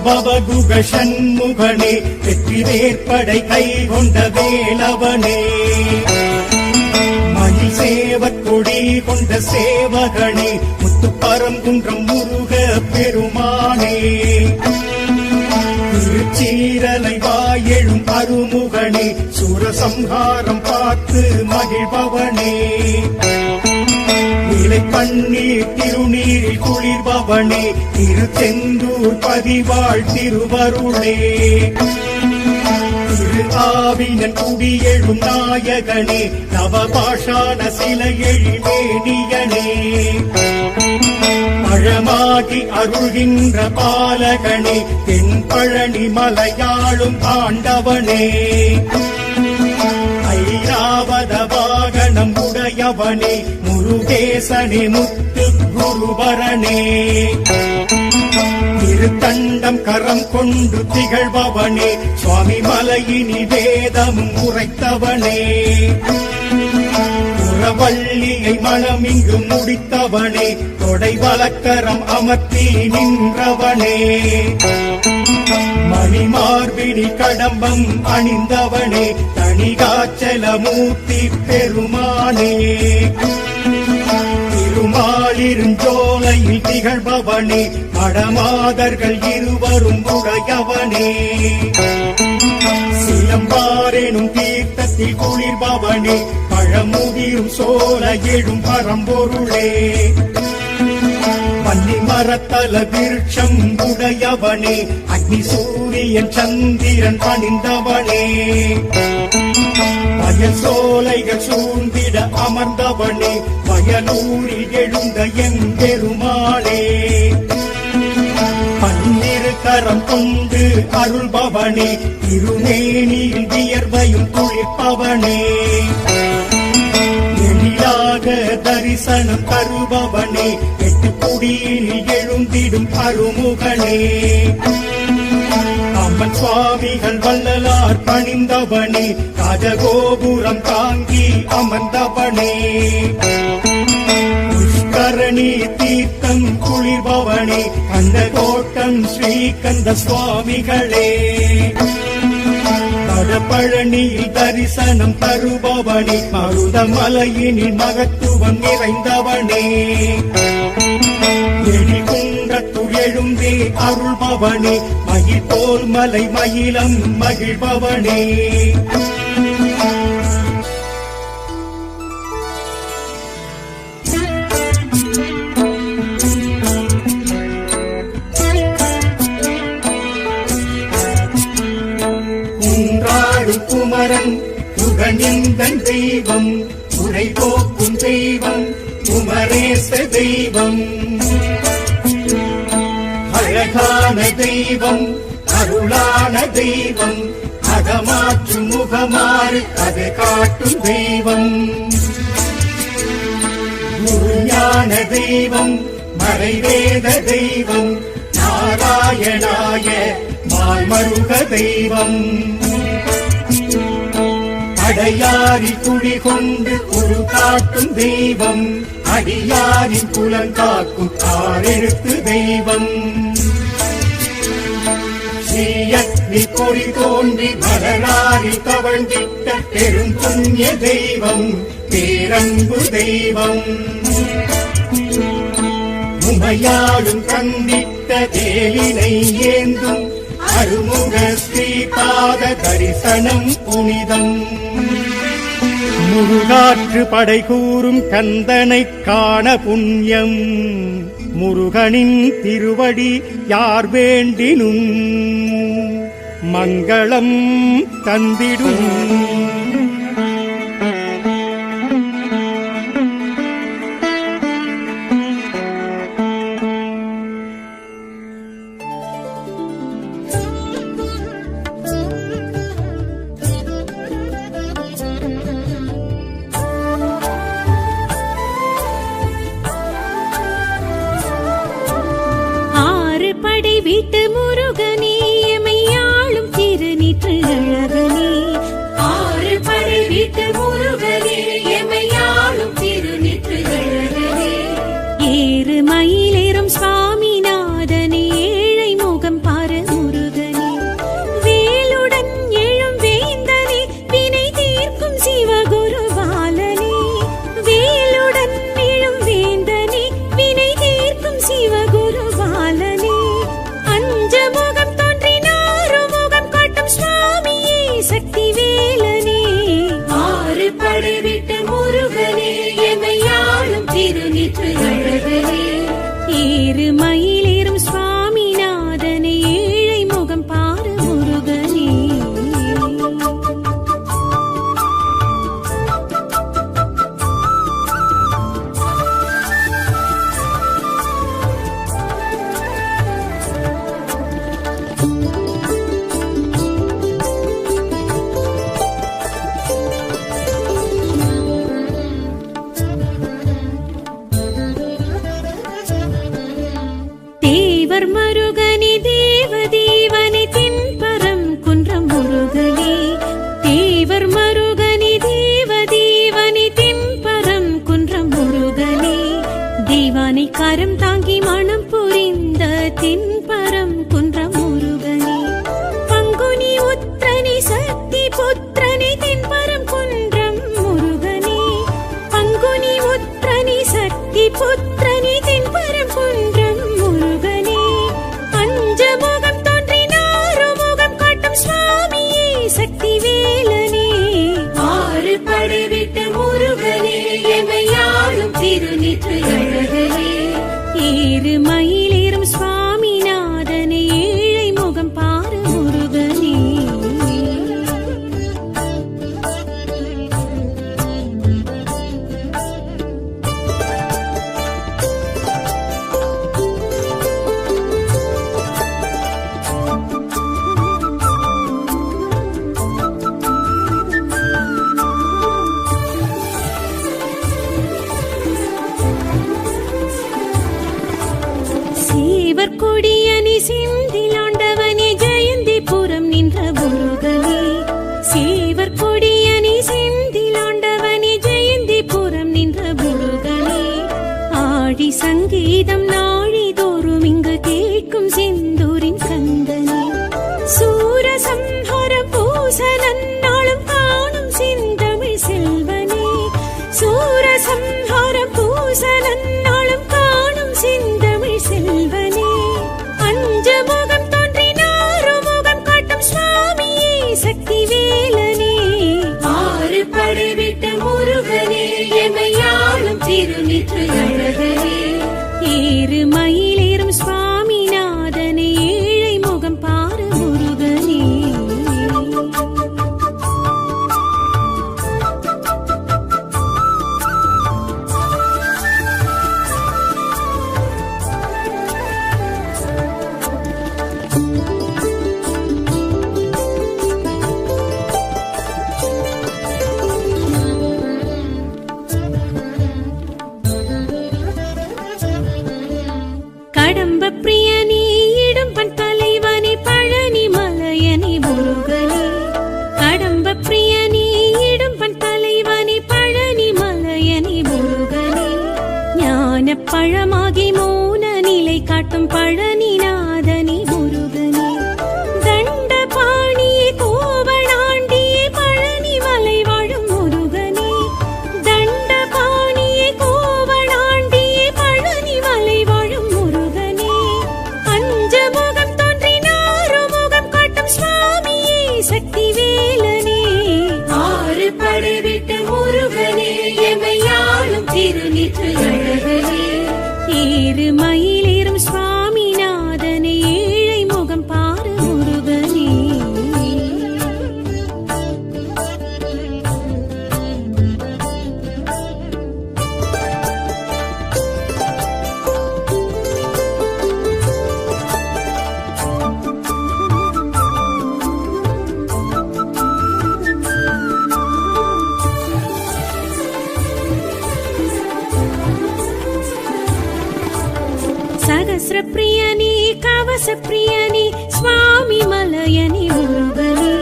பவகுக சண்முகனே வெற்றி வேற்படை கை கொண்ட வேலவனே மயில் சேவற்கொடி கொண்ட சேவகனே முத்துப்பரங்குன்றம் முருக பெருமானே திருச்சீரலை வாயெழும் அருமுகனே சூரசம்ஹாரம் பார்த்து மகிழ்பவனே நிலை பன்னீர் திருநீரில் குளிர்பவனே திருச்செந்தூர் பதிவாழ் திருவருளே திரு ஆவினன் குடியெழும் நாயகனே நவபாஷான சிலை எழிமேனியனே பழமாகி அருள்கின்ற பாலகனே தென் பழனி மலையாளும் ஆண்டவனே ஐராவத வாகனம் உடையவனே முருகேசனே முத்து குருவரனே திருத்தண்டம் கரம் கொண்டு திகழ்பவனே சுவாமி மலையினி வேதம் உரைத்தவனே புறவள்ளியை மனமிங்கு முடித்தவனே தொடை வலக்கரம் அமர்த்தி நின்றவனே மணிமார்பினி கடம்பம் அணிந்தவனே தணிகாச்சலமூர்த்தி பெருமானே திருமாலிருஞ்சோலையில் திகழ்பவனே மடமாதர்கள் இருவரும் உடையவனே சிலம்பாரெனும் தீர்த்தத்தில் குளிர்பவனே பழமுதிரும் சோல எழும் பரம்பொருளே பன்னி மரத்தல விருட்சம் உடையவனே அக்னி சூரியன் சந்திரன் பணிந்தவனே வயல் சோலைகள் சூழ்ந்திட அமர்ந்தவனே வயலூரில் எழுந்த எம்பெருமாளே பன்னிரு கரம் கொண்டு அருள்பவனே திருமேனியில் வியர்வையும் குளிர்ப்பவனே எளிதாக தரிசனம் தருபவனே எட்டு குடியில் எழுந்திடும் அருமுகனே அம்மன் சுவாமிகள் வள்ளலார் பணிந்தவனே ராஜகோபுரம் தாங்கி அமர்ந்தவனே புஷ்கரணி தீர்த்தம் குளிர்பவனே கந்த கோட்டம் ஸ்ரீகந்த சுவாமிகளே வடபழனியில் தரிசனம் தருபவனே மருதமலையினில் மகத்துவம் நிறைந்தவனே எழிகுன்றத்துள் எழுந்தே அருள்பவனே மயில் போல் மலை மயிலம் மகிழ்பவனே குமரன் புகழிந்தன் தெய்வம் உரை போக்கும் தெய்வம் குமரேச தெய்வம் அழகான தெய்வம் அருளான தெய்வம் அகமாற்றும் முகமாறு அதை காட்டும் தெய்வம் குருஞான தெய்வம் மறைவேத தெய்வம் நாராயணாய மால்மருக தெய்வம் அடையாரி குடிகொண்டு ஒரு காட்டும் தெய்வம் அடியாரின் குலங்காக்கும் ஆறெழுத்து தெய்வம் ஸ்ரீயக்னி பொறி தோன்றி வரலாறி தவழ்ந்திட்ட பெரும் புண்ணிய தெய்வம் பேரன்பு தெய்வம் உமையாளும் கண்டிட்ட தேலினை ஏந்தும் அருமுக ஸ்ரீபாத தரிசனம் புனிதம் முருகாற்று படை கூறும் கந்தனை காண புண்ணியம் முருகனின் திருவடி யார் வேண்டினும் மங்களம் தந்திடும் வீட்டு முருகனே எமையாளும் திருநீற்று அழகனே படைவிட்ட முருகனே எமையாளும் திருநீற்று அழகனே ஏறு மயிலேறும் சுவாமிநாதனே ஏழை முகம் பாரு முருகனே தேவர் மருகனே தேவதேவனே தென்பரம் குன்றம் முருகனே தேவர் மருகனே தேவதேவனே தென்பரம் குன்றம் முருகனே தேவானை கரம் தாங்கி மனம் புரிந்த தென்பரம் குன்றம் முருகனே பங்குனி உத்திரனே சக்தி புத்திரனே தென்பரம் குன்றம் முருகனே பங்குனி உத்திரனே சக்தி புத்திரனே தென்பரம் குன்றம் முருகனே பஞ்சமுகம் தோன்றினாரு முகம் காட்டும் சுவாமியே சக்தி வேலனே ஆறு படைவிட்ட முருகனே எமையாளும் திருநீற்று அழகனே ஏறு மயிலேறும் சுவாமிநாதனே ஏழை முகம் பாரு முருகனே சேவர் கொடியணி செந்திலாண்டவனே ஜெயந்திபுரம் நின்ற முருகனே சேவர் கொடியணி செந்திலாண்டவனே ஜெயந்திபுரம் நின்ற முருகனே ஆழி சங்கீதம் நாழிதோறும் இங்கு கேட்கும் செந்தூரின் கந்தனே சூரசம்ஹார பூசலன் நாளும் காணும் செந்தமிழ் செல்வனே சூரசம்ஹார பூசலன் நாளும் காணும் செந்தமிழ் செல்வனே பஞ்சமுகம் தோன்றினாரு முகம் காட்டும் சுவாமியே சக்தி வேலனே ஆறு படைவிட்ட முருகனே எமையாளும் திருநீற்று அழகனே ஏறு மயிலேறும் சுவாமிநாதனே ஏழை முகம் பாரு முருகனே கடம்ப பிரியனே இடும்பன் தலைவனே பழனி மலையனே முருகனே கடம்ப பிரியனே இடும்பன் தலைவனே பழனி மலையனே முருகனே ஞான பழமாகி மௌன நிலை காட்டும் பழனிநாதனே முருகனே தண்டபாணியே கோவணாண்டியே பழனி மலை வாழும் முருகனே தண்டபாணியே கோவணாண்டியே பழனி மலை வாழும் முருகனே பஞ்சமுகம் தோன்றினாரு முகம் காட்டும் சுவாமியே சக்தி வேலனே ஆறு படைவிட்ட முருகனே எமையாளும் திருநீற்று அழகனே ஏறு மயிலேறும் சுவாமிநாதனே ஏழை முகம் பாரு முருகனே சகஸ்ர பிரியனே கவச பிரியனே சுவாமி மலையனே முருகனே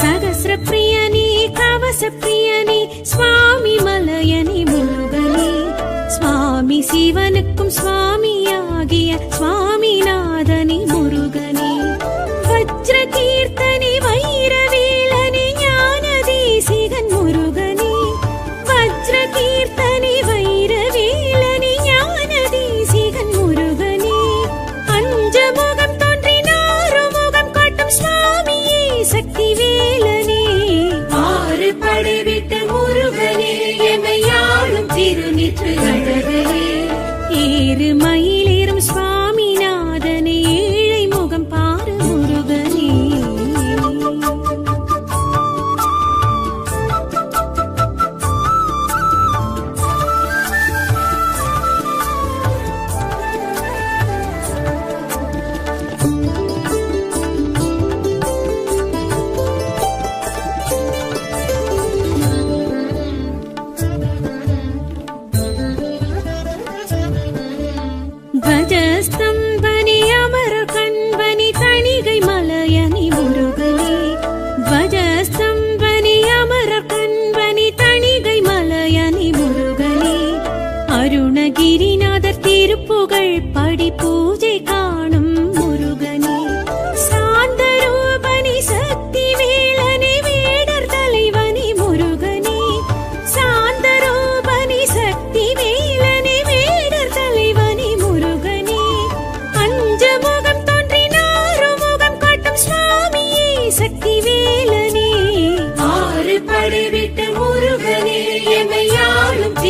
சகஸ்ர பிரியனே கவச பிரியனே சுவாமி மலையனே முருகனே சுவாமி சிவனுக்கும் சுவாமியாகிய சுவாமிநாதனே முருகனே வஜ்ர கீர்த்தனே வைரவேலனே ஞான தேசிகன் முருகனே வஜ்ர கீர்த்தனே வைரவேலனே ஞான தேசிகன் முருகனே பஞ்சமுகம் தோன்றினாரு முகம் காட்டும் சுவாமியே சக்தி வேலனே ஆறு படைவிட்ட முருகனே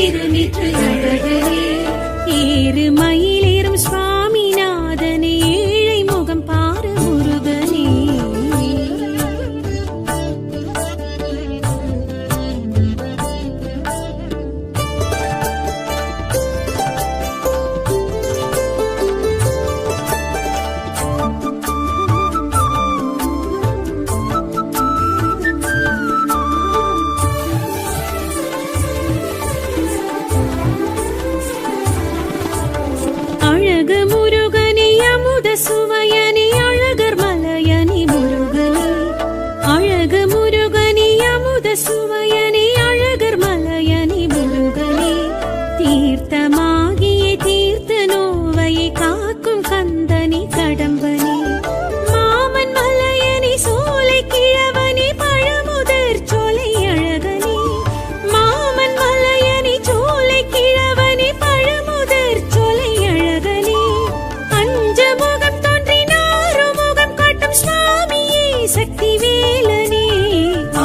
திருநீற்று அழகரே ஏறு மயிலேறும் சுவாமிநாதனே ஏழை முகம் பாரு முருகனே அழகு முருகனே அமுத சுவையனே அழகர் மலையனே முருகனே அழகு முருகனே அமுத சுவையனே அழகர் மலையனே முருகனே தீர்த்தமாகிய தீர்த்த நோவையை காக்கும் கந்தனே கடம்பனே மாமன் மலையனே சோலை கிழவனே பழமுதற் சோலை அழகனே மாமன் மலையனே சோலை கிழவனே பழமுதற் சோலை அழகனே அஞ்சமுகம் தோன்றினாறு முகம் காட்டும் சுவாமியே சக்தி வேலனே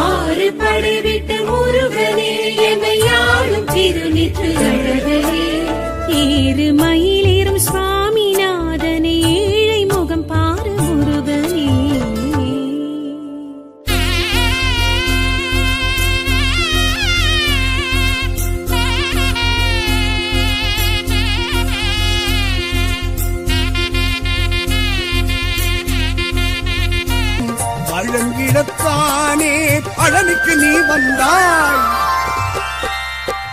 ஆறு படை விட்டு முருகனே எமையாளும் திருநீற்று அழகனே ஏறு மயிலேறும் சுவாமிநாதனே ஏழை முகம் பாரு முருகனே பழங்கிடத்தானே பழனுக்கு நீ வந்தாய்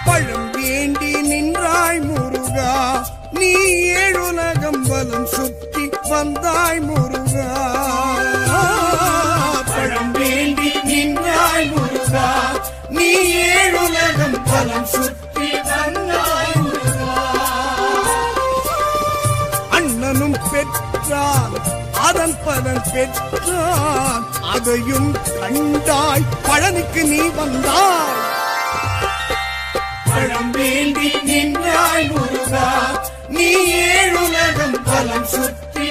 பழம் வேண்டி நின்றாய் முருகா நீ ஏழுலகம் பலம் சுற்றி வந்தாய் முருகா பழம் வேண்டி நின்றாய் முருகா நீ ஏழுலகம் பலம் சுற்றி வந்தாய் முருகா அண்ணனும் பெற்றான் அதன் பலன் பெற்றான் அதையும் கண்டாய் பழனுக்கு நீ வந்தாய் பழம் வேண்டி நின்றாய் முருகா நீ ஏழுலகம் பலம் சுற்றி